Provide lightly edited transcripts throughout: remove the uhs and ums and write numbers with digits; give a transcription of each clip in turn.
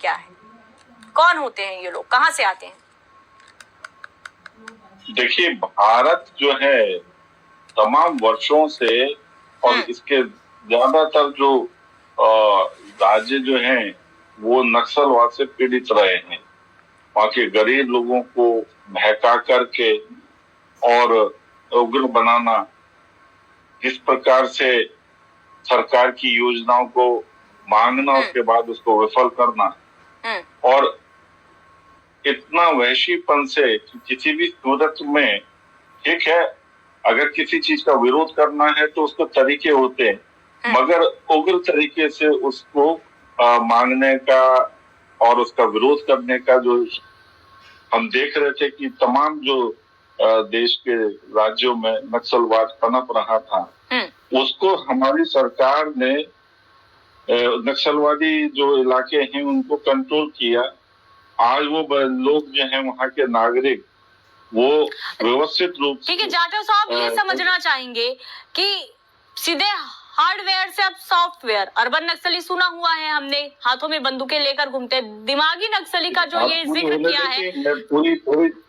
क्या है? कौन होते हैं ये लोग, कहाँ से आते हैं? देखिए, भारत जो है तमाम वर्षों से और इसके ज्यादातर जो राज्य जो हैं वो नक्सलवाद से पीड़ित रहे हैं। वहाँ के गरीब लोगों को बहका करके और उग्र बनाना, किस प्रकार से सरकार की योजनाओं को मांगना, उसके बाद उसको विफल करना, और इतना वहशीपन से किसी भी सूरत में, ठीक है, अगर किसी चीज का विरोध करना है तो उसके तरीके होते हैं, मगर उग्र तरीके से उसको मांगने का और उसका विरोध करने का जो हम देख रहे थे कि तमाम जो देश के राज्यों में नक्सलवाद पनप रहा था, उसको हमारी सरकार ने नक्सलवादी जो इलाके हैं उनको कंट्रोल किया। आज वो लोग जो हैं वहाँ के नागरिक वो व्यवस्थित रूप से, ठीक है जाटव साहब, ये समझना चाहेंगे कि सीधे हार्डवेयर से अब सॉफ्टवेयर, अर्बन नक्सली सुना हुआ है हमने, हाथों में बंदूकें लेकर घूमते, दिमागी नक्सली का जो ये जिक्र किया है,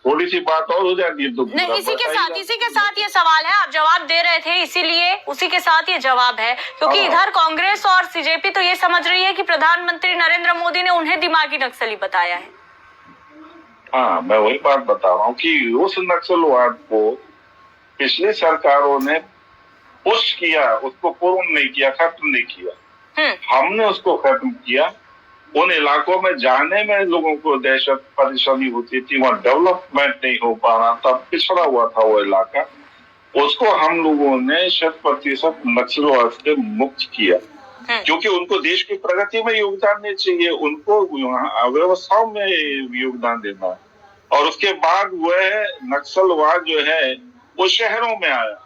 थोड़ी सी बात और हो जाती है तो नहीं, इसी के साथ ये सवाल है, आप जवाब दे रहे थे इसीलिए उसी के साथ ये जवाब है, क्योंकि इधर कांग्रेस और सीजेपी तो ये समझ रही है कि प्रधानमंत्री नरेंद्र मोदी ने उन्हें दिमागी नक्सली बताया है। हाँ, मैं वही बात बता रहा हूँ कि उस नक्सलवाद को पिछली सरकारों ने पुश किया, उसको पूर्ण नहीं किया, खत्म नहीं किया। हमने उसको खत्म किया। उन इलाकों में जाने में लोगों को दहशत परेशानी होती थी, वहाँ डेवलपमेंट नहीं हो पा रहा था, पिछड़ा हुआ था वो इलाका, उसको हम लोगों ने 100% नक्सलवाद से मुक्त किया, क्योंकि उनको देश की प्रगति में योगदान नहीं चाहिए, उनको अव्यवस्थाओं में योगदान देना है। और उसके बाद वह नक्सलवाद जो है वो शहरों में आया,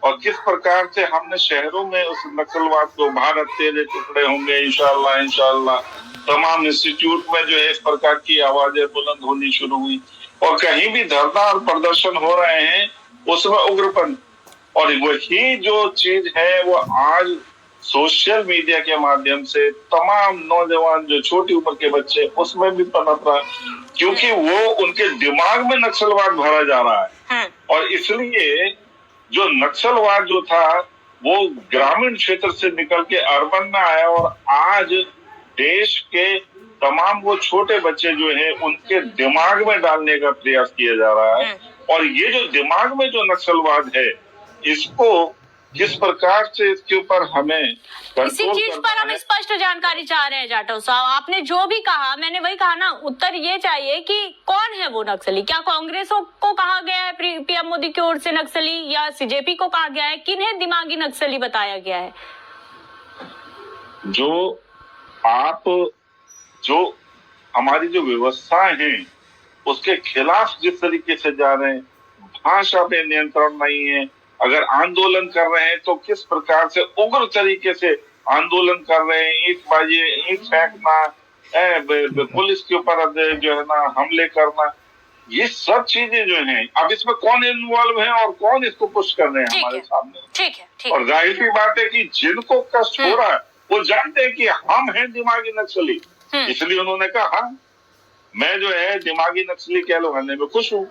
और किस प्रकार से हमने शहरों में उस नक्सलवाद को, भारत तेरे टुकड़े होंगे इंशाल्लाह इंशाल्लाह, तमाम इंस्टीट्यूट में जो है इस प्रकार की आवाजें बुलंद होनी शुरू हुई, और कहीं भी धरना और प्रदर्शन हो रहे हैं उसमें उग्रपन, और वही जो चीज है वो आज सोशल मीडिया के माध्यम से तमाम नौजवान जो छोटी उम्र के बच्चे उसमें भी पनप रहा है, क्योंकि वो उनके दिमाग में नक्सलवाद भरा जा रहा है। और इसलिए जो नक्सलवाद जो था वो ग्रामीण क्षेत्र से निकल के अर्बन में आया, और आज देश के तमाम वो छोटे बच्चे जो हैं उनके दिमाग में डालने का प्रयास किया जा रहा है। और ये जो दिमाग में जो नक्सलवाद है, इसको किस प्रकार से इसके ऊपर हमें इसी चीज पर हम स्पष्ट जानकारी चाह रहे हैं जाटव साहब। आपने जो भी कहा, मैंने वही कहा ना, उत्तर ये चाहिए कि कौन है वो नक्सली। क्या कांग्रेस को कहा गया है पीएम मोदी की ओर से नक्सली, या सीजेपी को कहा गया है? किन्हें दिमागी नक्सली बताया गया है? जो हमारी जो व्यवस्थाएं हैं उसके खिलाफ जिस तरीके से जा रहे हैं, भाषा पे नियंत्रण नहीं है, अगर आंदोलन कर रहे हैं तो किस प्रकार से उग्र तरीके से आंदोलन कर रहे हैं, ईंट फेंकना, पुलिस के ऊपर जो है ना हमले करना, ये सब चीजें जो हैं, अब इसमें कौन इन्वॉल्व है और कौन इसको पुश कर रहे हैं हमारे सामने। ठीक है। और जाहिर सी बात है कि जिनको कष्ट हो रहा है वो जानते हैं कि हम हैं दिमागी नक्सली, इसलिए उन्होंने कहा मैं जो है दिमागी नक्सली कहलवाने में खुश हूँ।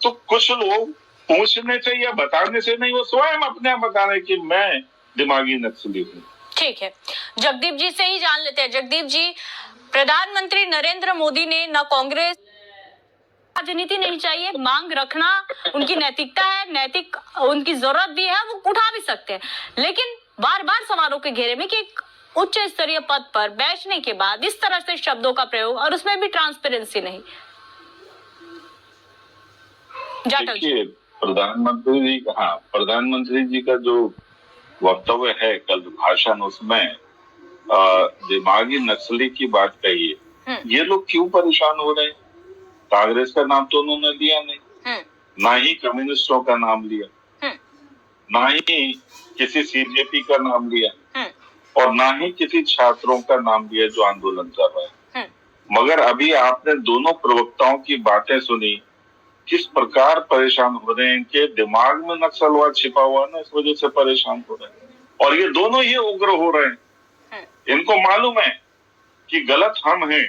तो कुछ लोग पूछने से या बताने से नहीं, वो स्वयं अपने आप बता रहे कि मैं दिमागी नक्सली हूँ। ठीक है, जगदीप जी से ही जान लेते हैं। जगदीप जी, प्रधानमंत्री नरेंद्र मोदी ने न कांग्रेस राजनीति नहीं चाहिए, मांग रखना उनकी नैतिकता है, नैतिक उनकी जरूरत भी है, वो उठा भी सकते हैं, लेकिन बार बार सवालों के घेरे में कि एक उच्च स्तरीय पद पर बैठने के बाद इस तरह से शब्दों का प्रयोग, और उसमें भी ट्रांसपेरेंसी नहीं। देखिए, प्रधानमंत्री जी का जो वक्तव्य है कल भाषण, उसमें दिमागी नक्सली की बात कही है। ये लोग क्यों परेशान हो रहे हैं? कांग्रेस का नाम तो उन्होंने लिया नहीं, ना ही कम्युनिस्टों का नाम लिया, ना ही किसी सीजेपी का नाम लिया, और ना ही किसी छात्रों का नाम लिया जो आंदोलन कर रहे हैं। मगर अभी आपने दोनों प्रवक्ताओं की बातें सुनी, किस प्रकार परेशान हो रहे हैं, इनके दिमाग में नक्सलवाद छिपा हुआ ना, इस वजह से परेशान हो रहे हैं। और ये दोनों ही उग्र हो रहे हैं, इनको मालूम है कि गलत हम हैं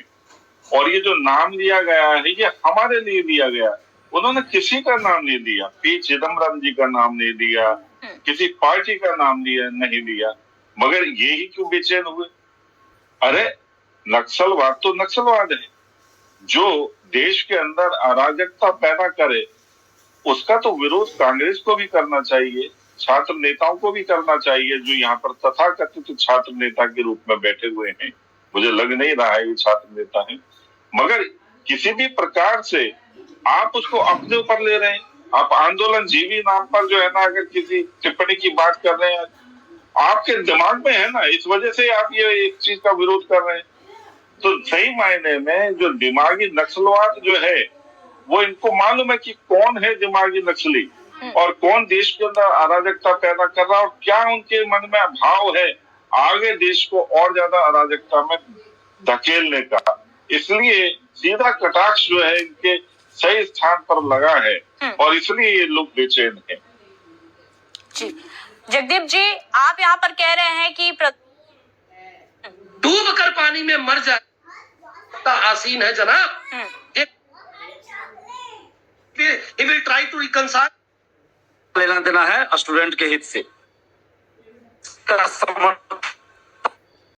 और ये जो नाम लिया गया है ये हमारे लिए दिया गया। उन्होंने किसी का नाम नहीं दिया, पी चिदम्बरम जी का नाम नहीं दिया, किसी पार्टी का नाम नहीं दिया, मगर ये ही क्यों बेचैन हुए? अरे नक्सलवाद तो नक्सलवाद है, जो देश के अंदर अराजकता पैदा करे उसका तो विरोध कांग्रेस को भी करना चाहिए, छात्र नेताओं को भी करना चाहिए, जो यहाँ पर तथाकथित छात्र नेता के रूप में बैठे हुए हैं। मुझे लग नहीं रहा है ये छात्र नेता है, मगर किसी भी प्रकार से आप उसको अपने ऊपर ले रहे हैं। आप आंदोलन जीवी नाम पर जो है ना, अगर किसी टिप्पणी की बात कर रहे हैं, आपके दिमाग में है ना, इस वजह से आप ये एक चीज का विरोध कर रहे हैं। तो सही मायने में जो दिमागी नक्सलवाद जो है वो इनको मालूम है कि कौन है दिमागी नक्सली और कौन देश के अंदर अराजकता पैदा कर रहा है, और क्या उनके मन में भाव है आगे देश को और ज्यादा अराजकता में धकेलने का। इसलिए सीधा कटाक्ष जो है इनके सही स्थान पर लगा है और इसलिए ये लोग बेचैन हैं। जी जगदीप जी, आप यहाँ पर कह रहे हैं कि डूब कर पानी में मर जाए आसीन है जनाब। He will try to reconcile। लेना देना है स्टूडेंट के हित से, समर्थन